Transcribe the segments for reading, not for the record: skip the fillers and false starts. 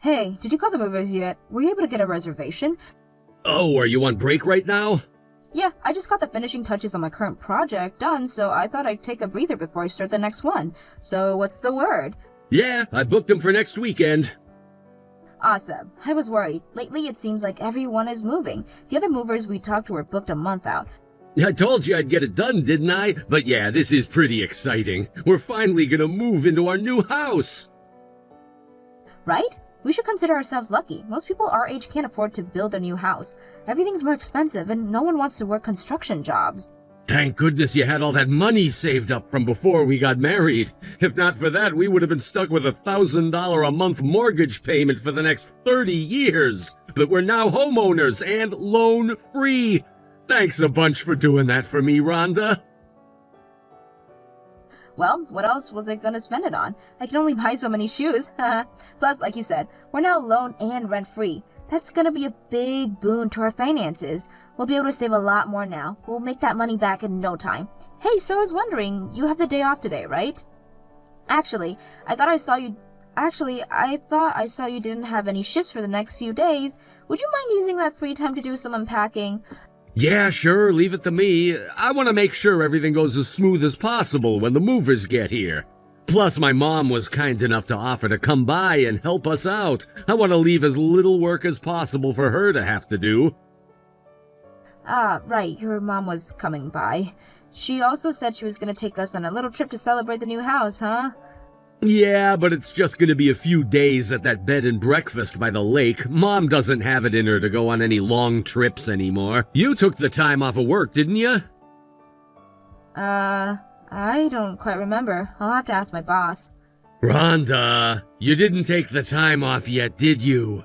Hey, did you call the movers yet? Were you able to get a reservation? Oh, are you on break right now? Yeah, I just got the finishing touches on my current project done, so I thought I'd take a breather before I start the next one. So what's the word? Yeah, I booked them for next weekend. Awesome. I was worried. Lately it seems like everyone is moving. The other movers we talked to were booked a month out. I told you I'd get it done, didn't I? But yeah, this is pretty exciting. We're finally gonna move into our new house. Right? We should consider ourselves lucky. Most people our age can't afford to build a new house. Everything's more expensive and no one wants to work construction jobs. Thank goodness you had all that money saved up from before we got married. If not for that, we would have been stuck with a $1,000 a month mortgage payment for the next 30 years. But we're now homeowners and loan-free. Thanks a bunch for doing that for me, Rhonda. Well, what else was I gonna spend it on? I can only buy so many shoes. Plus, like you said, we're now loan and rent-free. That's gonna be a big boon to our finances. We'll be able to save a lot more now. We'll make that money back in no time. Hey, so I was wondering, you have the day off today, right? Actually, I thought I saw you didn't have any shifts for the next few days. Would you mind using that free time to do some unpacking? Yeah, sure, leave it to me. I want to make sure everything goes as smooth as possible when the movers get here. Plus, my mom was kind enough to offer to come by and help us out. I want to leave as little work as possible for her to have to do. Right, your mom was coming by. She also said she was gonna take us on a little trip to celebrate the new house, huh? Yeah, but it's just going to be a few days at that bed and breakfast by the lake. Mom doesn't have it in her to go on any long trips anymore. You took the time off of work, didn't you? I don't quite remember. I'll have to ask my boss. Rhonda, you didn't take the time off yet, did you?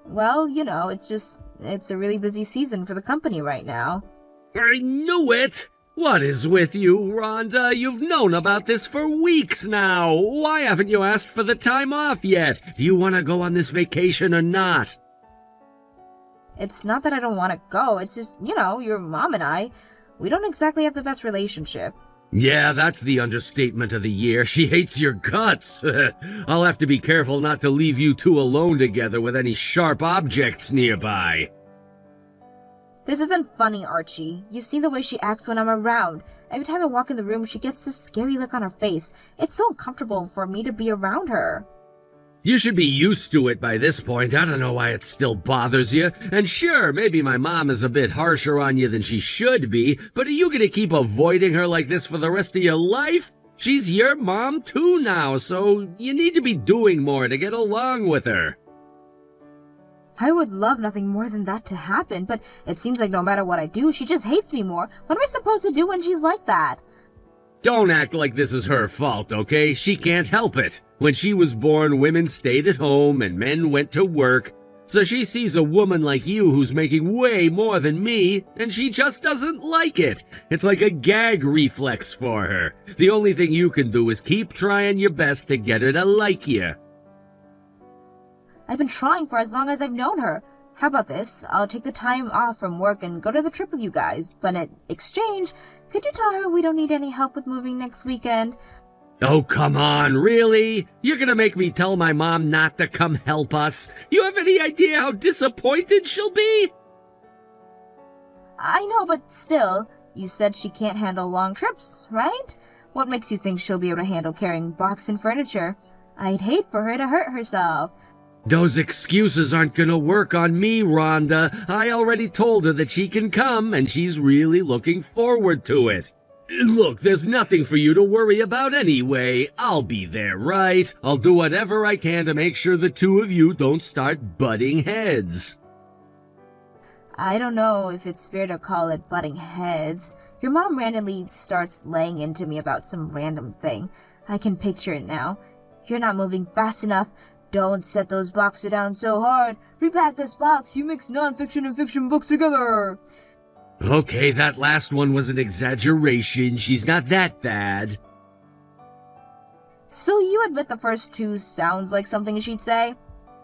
Well, it's a really busy season for the company right now. I knew it! What is with you, Rhonda? You've known about this for weeks now. Why haven't you asked for the time off yet? Do you want to go on this vacation or not? It's not that I don't want to go. It's just, your mom and I, we don't exactly have the best relationship. Yeah, that's the understatement of the year. She hates your guts. I'll have to be careful not to leave you two alone together with any sharp objects nearby. This isn't funny, Archie. You've seen the way she acts when I'm around. Every time I walk in the room, she gets this scary look on her face. It's so uncomfortable for me to be around her. You should be used to it by this point. I don't know why it still bothers you. And sure, maybe my mom is a bit harsher on you than she should be, but are you gonna keep avoiding her like this for the rest of your life? She's your mom too now, so you need to be doing more to get along with her. I would love nothing more than that to happen, but it seems like no matter what I do, she just hates me more. What am I supposed to do when she's like that? Don't act like this is her fault, okay? She can't help it. When she was born, women stayed at home and men went to work. So she sees a woman like you who's making way more than me, and she just doesn't like it. It's like a gag reflex for her. The only thing you can do is keep trying your best to get her to like you. I've been trying for as long as I've known her. How about this? I'll take the time off from work and go to the trip with you guys. But in exchange, could you tell her we don't need any help with moving next weekend? Oh, come on, really? You're gonna make me tell my mom not to come help us? You have any idea how disappointed she'll be? I know, but still, you said she can't handle long trips, right? What makes you think she'll be able to handle carrying boxes and furniture? I'd hate for her to hurt herself. Those excuses aren't gonna work on me, Rhonda. I already told her that she can come, and she's really looking forward to it. Look, there's nothing for you to worry about anyway. I'll be there, right? I'll do whatever I can to make sure the two of you don't start butting heads. I don't know if it's fair to call it butting heads. Your mom randomly starts laying into me about some random thing. I can picture it now. You're not moving fast enough. Don't set those boxes down so hard. Repack this box. You mix nonfiction and fiction books together. Okay, that last one was an exaggeration. She's not that bad. So you admit the first two sounds like something she'd say?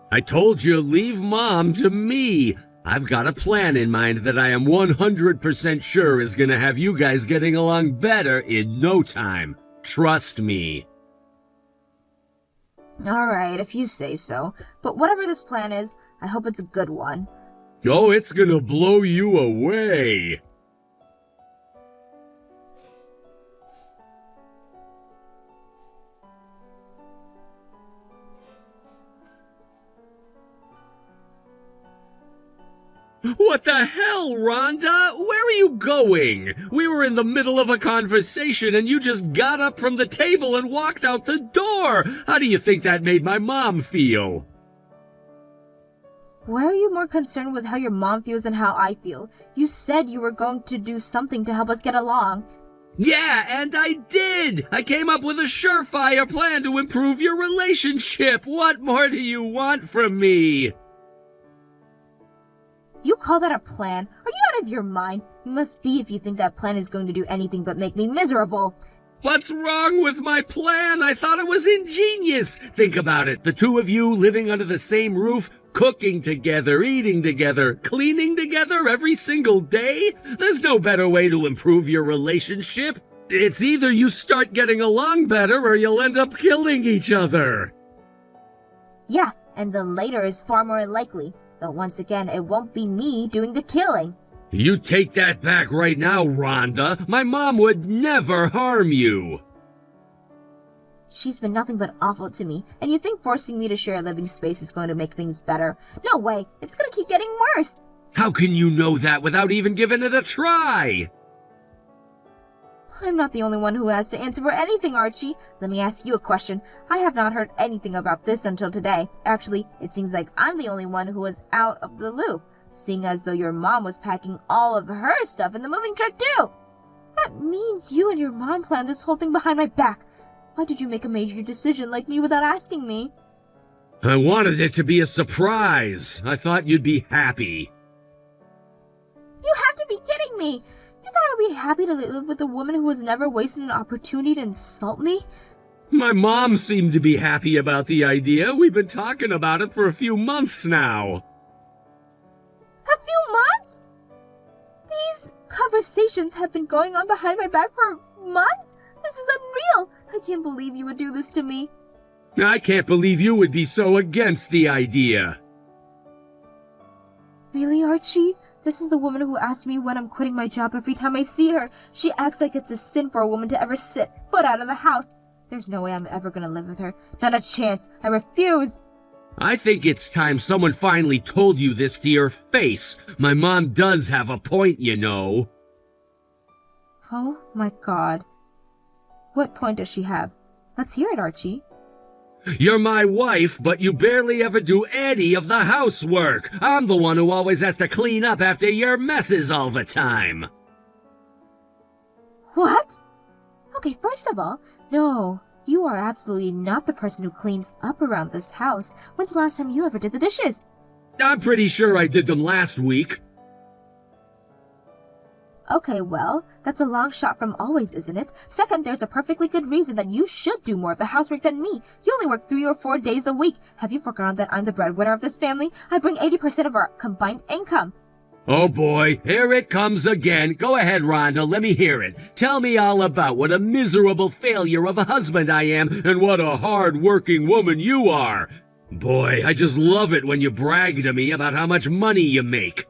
I told you, leave Mom to me. I've got a plan in mind that I am 100% sure is gonna have you guys getting along better in no time. Trust me. Alright, if you say so. But whatever this plan is, I hope it's a good one. Oh, it's gonna blow you away. What the hell, Rhonda? Where are you going? We were in the middle of a conversation and you just got up from the table and walked out the door. How do you think that made my mom feel? Why are you more concerned with how your mom feels and how I feel? You said you were going to do something to help us get along. Yeah, and I did! I came up with a surefire plan to improve your relationship. What more do you want from me? You call that a plan? Are you out of your mind? You must be if you think that plan is going to do anything but make me miserable. What's wrong with my plan? I thought it was ingenious. Think about it. The two of you living under the same roof, cooking together, eating together, cleaning together every single day? There's no better way to improve your relationship. It's either you start getting along better or you'll end up killing each other. Yeah, and the later is far more likely. Though once again, it won't be me doing the killing. You take that back right now, Rhonda. My mom would never harm you. She's been nothing but awful to me, and you think forcing me to share a living space is going to make things better? No way, it's going to keep getting worse. How can you know that without even giving it a try? I'm not the only one who has to answer for anything, Archie. Let me ask you a question. I have not heard anything about this until today. Actually, it seems like I'm the only one who was out of the loop, seeing as though your mom was packing all of her stuff in the moving truck too. That means you and your mom planned this whole thing behind my back. Why did you make a major decision like me without asking me? I wanted it to be a surprise. I thought you'd be happy. You have to be kidding me! You thought I'd be happy to live with a woman who has never wasted an opportunity to insult me? My mom seemed to be happy about the idea. We've been talking about it for a few months now. A few months? These conversations have been going on behind my back for months? This is unreal! I can't believe you would do this to me. I can't believe you would be so against the idea. Really, Archie? This is the woman who asks me when I'm quitting my job every time I see her. She acts like it's a sin for a woman to ever set foot out of the house. There's no way I'm ever gonna live with her. Not a chance. I refuse. I think it's time someone finally told you this to your face. My mom does have a point, you know. Oh my god. What point does she have? Let's hear it, Archie. You're my wife, but you barely ever do any of the housework. I'm the one who always has to clean up after your messes all the time. What? Okay, first of all, no, you are absolutely not the person who cleans up around this house. When's the last time you ever did the dishes? I'm pretty sure I did them last week. Okay, well, that's a long shot from always, isn't it? Second, there's a perfectly good reason that you should do more of the housework than me. You only work 3 or 4 days a week. Have you forgotten that I'm the breadwinner of this family? I bring 80% of our combined income. Oh boy, here it comes again. Go ahead, Rhonda, let me hear it. Tell me all about what a miserable failure of a husband I am and what a hard-working woman you are. Boy, I just love it when you brag to me about how much money you make.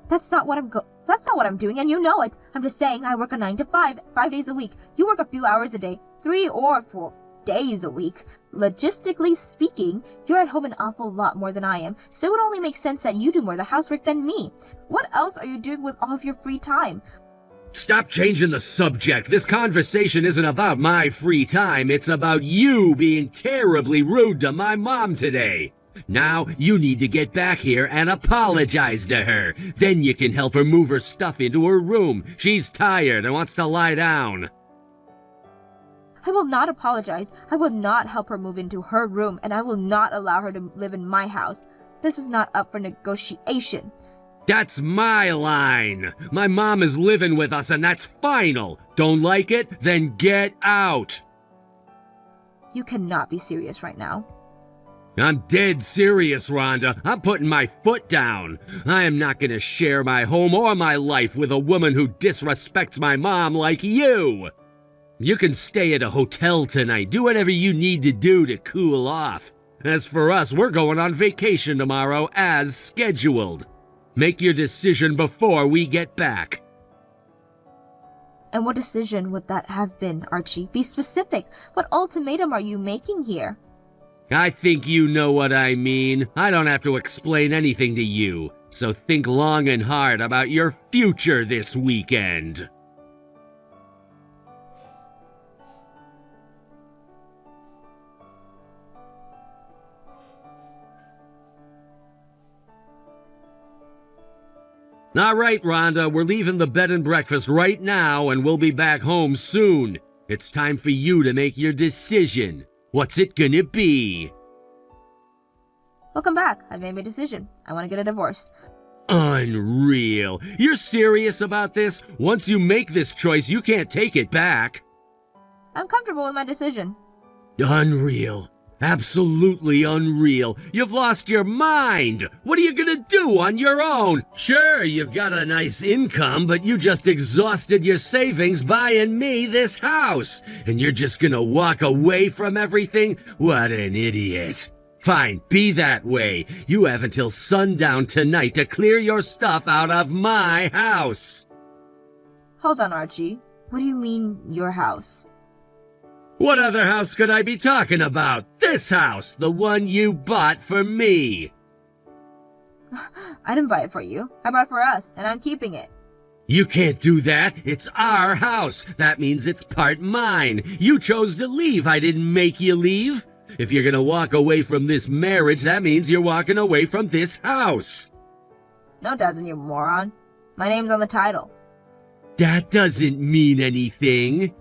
That's not what I'm doing, and you know it. I'm just saying I work a 9 to 5, 5 days a week. You work a few hours a day, 3 or 4 days a week. Logistically speaking, you're at home an awful lot more than I am, so it would only make sense that you do more of the housework than me. What else are you doing with all of your free time? Stop changing the subject. This conversation isn't about my free time. It's about you being terribly rude to my mom today. Now, you need to get back here and apologize to her. Then you can help her move her stuff into her room. She's tired and wants to lie down. I will not apologize. I will not help her move into her room, and I will not allow her to live in my house. This is not up for negotiation. That's my line. My mom is living with us, and that's final. Don't like it? Then get out. You cannot be serious right now. I'm dead serious, Rhonda. I'm putting my foot down. I am not going to share my home or my life with a woman who disrespects my mom like you. You can stay at a hotel tonight. Do whatever you need to do to cool off. As for us, we're going on vacation tomorrow as scheduled. Make your decision before we get back. And what decision would that have been, Archie? Be specific. What ultimatum are you making here? I think you know what I mean. I don't have to explain anything to you. So think long and hard about your future this weekend. All right, Rhonda, we're leaving the bed and breakfast right now and we'll be back home soon. It's time for you to make your decision. What's it gonna be? Welcome back. I've made my decision. I want to get a divorce. Unreal. You're serious about this? Once you make this choice, you can't take it back. I'm comfortable with my decision. Unreal. Absolutely unreal. You've lost your mind. What are you gonna do on your own? Sure, you've got a nice income, but you just exhausted your savings buying me this house. And you're just gonna walk away from everything? What an idiot. Fine, be that way. You have until sundown tonight to clear your stuff out of my house. Hold on, Archie. What do you mean, your house? What other house could I be talking about? This house, the one you bought for me. I didn't buy it for you. I bought it for us, and I'm keeping it. You can't do that. It's our house. That means it's part mine. You chose to leave. I didn't make you leave. If you're gonna walk away from this marriage, that means you're walking away from this house. No, it doesn't, you moron. My name's on the title. That doesn't mean anything.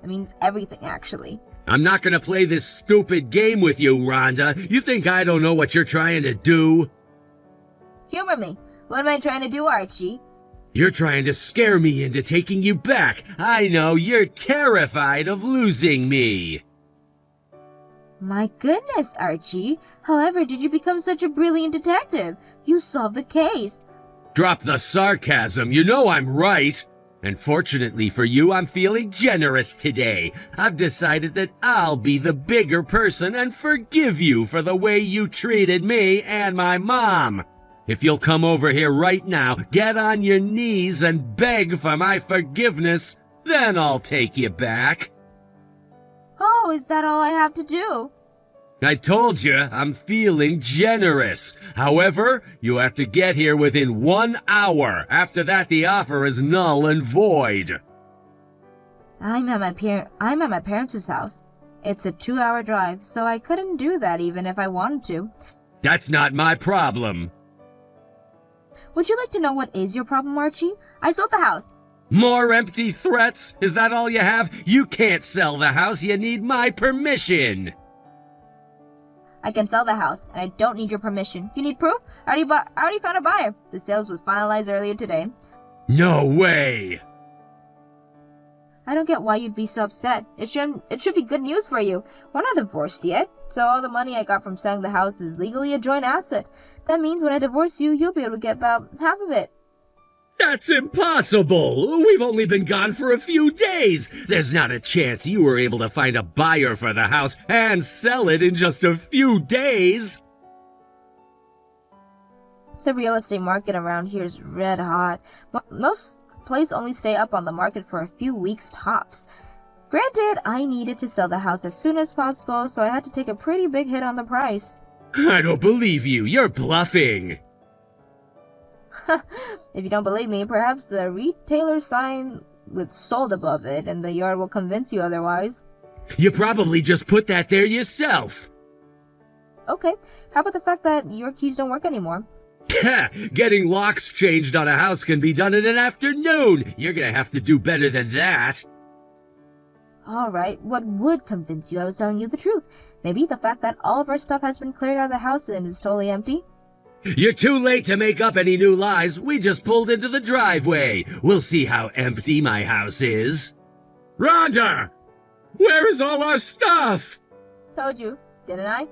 It means everything, actually. I'm not gonna play this stupid game with you, Rhonda. You think I don't know what you're trying to do? Humor me. What am I trying to do, Archie? You're trying to scare me into taking you back. I know, you're terrified of losing me. My goodness, Archie. However did you become such a brilliant detective? You solved the case. Drop the sarcasm. You know I'm right. And fortunately for you, I'm feeling generous today. I've decided that I'll be the bigger person and forgive you for the way you treated me and my mom. If you'll come over here right now, get on your knees and beg for my forgiveness, then I'll take you back. Oh, is that all I have to do? I told you, I'm feeling generous. However, you have to get here within 1 hour. After that, the offer is null and void. I'm at my parents' house. It's a 2-hour drive, so I couldn't do that even if I wanted to. That's not my problem. Would you like to know what is your problem, Archie? I sold the house. More empty threats? Is that all you have? You can't sell the house. You need my permission. I can sell the house, and I don't need your permission. You need proof? I already found a buyer. The sales was finalized earlier today. No way! I don't get why you'd be so upset. It should be good news for you. We're not divorced yet, so all the money I got from selling the house is legally a joint asset. That means when I divorce you, you'll be able to get about half of it. That's impossible! We've only been gone for a few days! There's not a chance you were able to find a buyer for the house and sell it in just a few days! The real estate market around here is red hot. Most places only stay up on the market for a few weeks tops. Granted, I needed to sell the house as soon as possible, so I had to take a pretty big hit on the price. I don't believe you! You're bluffing! If you don't believe me, perhaps the retailer sign with sold above it and the yard will convince you otherwise. You probably just put that there yourself. Okay, how about the fact that your keys don't work anymore? Getting locks changed on a house can be done in an afternoon. You're gonna have to do better than that. Alright, what would convince you I was telling you the truth? Maybe the fact that all of our stuff has been cleared out of the house and is totally empty? You're too late to make up any new lies. We just pulled into the driveway. We'll see how empty my house is. Rhonda! Where is all our stuff? Told you, didn't I?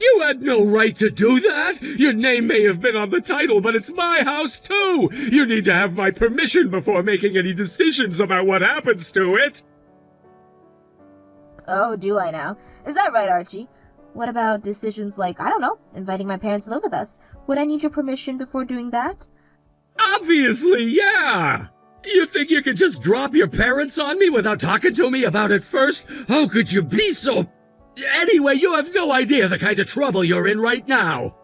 You had no right to do that! Your name may have been on the title, but it's my house too! You need to have my permission before making any decisions about what happens to it! Oh, do I now? Is that right, Archie? What about decisions like, I don't know, inviting my parents to live with us? Would I need your permission before doing that? Obviously, yeah! You think you could just drop your parents on me without talking to me about it first? How could you be so... Anyway, you have no idea the kind of trouble you're in right now!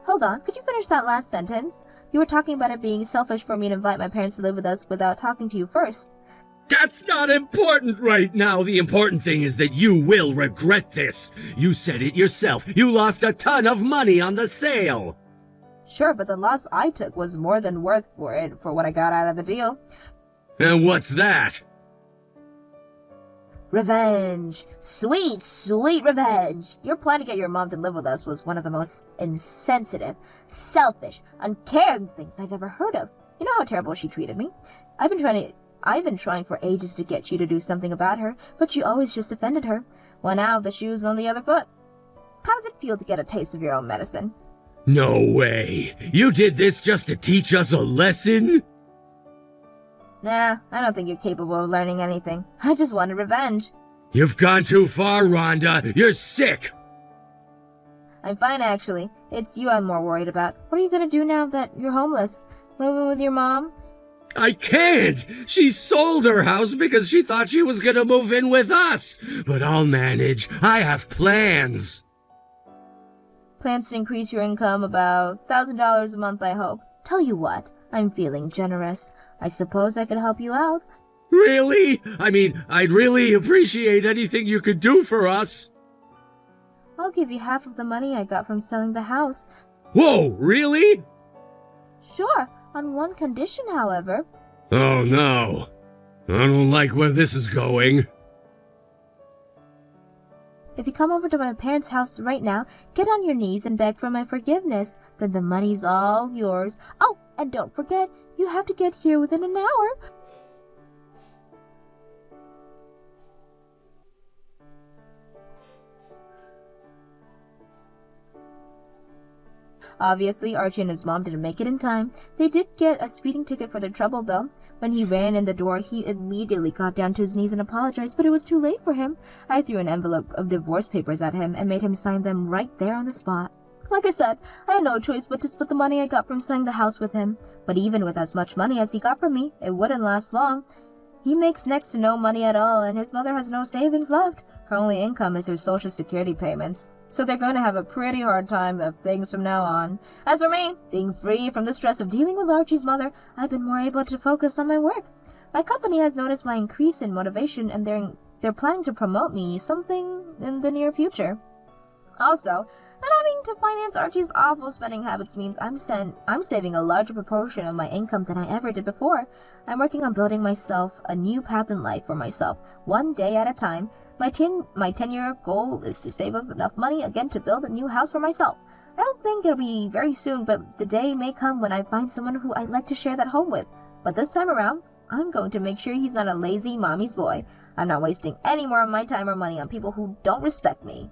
Hold on, could you finish that last sentence? You were talking about it being selfish for me to invite my parents to live with us without talking to you first. That's not important right now. The important thing is that you will regret this. You said it yourself. You lost a ton of money on the sale. Sure, but the loss I took was more than worth for what I got out of the deal. And what's that? Revenge! Sweet, sweet revenge! Your plan to get your mom to live with us was one of the most insensitive, selfish, uncaring things I've ever heard of. You know how terrible she treated me? I've been trying for ages to get you to do something about her, but you always just defended her. Well, now the shoe's on the other foot. How does it feel to get a taste of your own medicine? No way! You did this just to teach us a lesson? Nah, I don't think you're capable of learning anything. I just wanted revenge. You've gone too far, Rhonda. You're sick! I'm fine, actually. It's you I'm more worried about. What are you gonna do now that you're homeless? Move in with your mom? I can't! She sold her house because she thought she was gonna move in with us! But I'll manage. I have plans. Plans to increase your income about $1,000 a month, I hope. Tell you what, I'm feeling generous. I suppose I could help you out. Really? I mean, I'd really appreciate anything you could do for us. I'll give you half of the money I got from selling the house. Whoa, really? Sure, on one condition, however. Oh no. I don't like where this is going. If you come over to my parents' house right now, get on your knees and beg for my forgiveness. Then the money's all yours. Oh, and don't forget, you have to get here within an hour. Obviously, Archie and his mom didn't make it in time. They did get a speeding ticket for their trouble, though. When he ran in the door, he immediately got down to his knees and apologized, but it was too late for him. I threw an envelope of divorce papers at him and made him sign them right there on the spot. Like I said, I had no choice but to split the money I got from selling the house with him. But even with as much money as he got from me, it wouldn't last long. He makes next to no money at all, and his mother has no savings left. Her only income is her Social Security payments. So they're going to have a pretty hard time of things from now on. As for me, being free from the stress of dealing with Archie's mother, I've been more able to focus on my work. My company has noticed my increase in motivation, and they're planning to promote me something in the near future. Also, not having to finance Archie's awful spending habits means I'm saving a larger proportion of my income than I ever did before. I'm working on building myself a new path in life for myself, one day at a time. My 10-year goal is to save up enough money again to build a new house for myself. I don't think it'll be very soon, but the day may come when I find someone who I'd like to share that home with. But this time around, I'm going to make sure he's not a lazy mommy's boy. I'm not wasting any more of my time or money on people who don't respect me.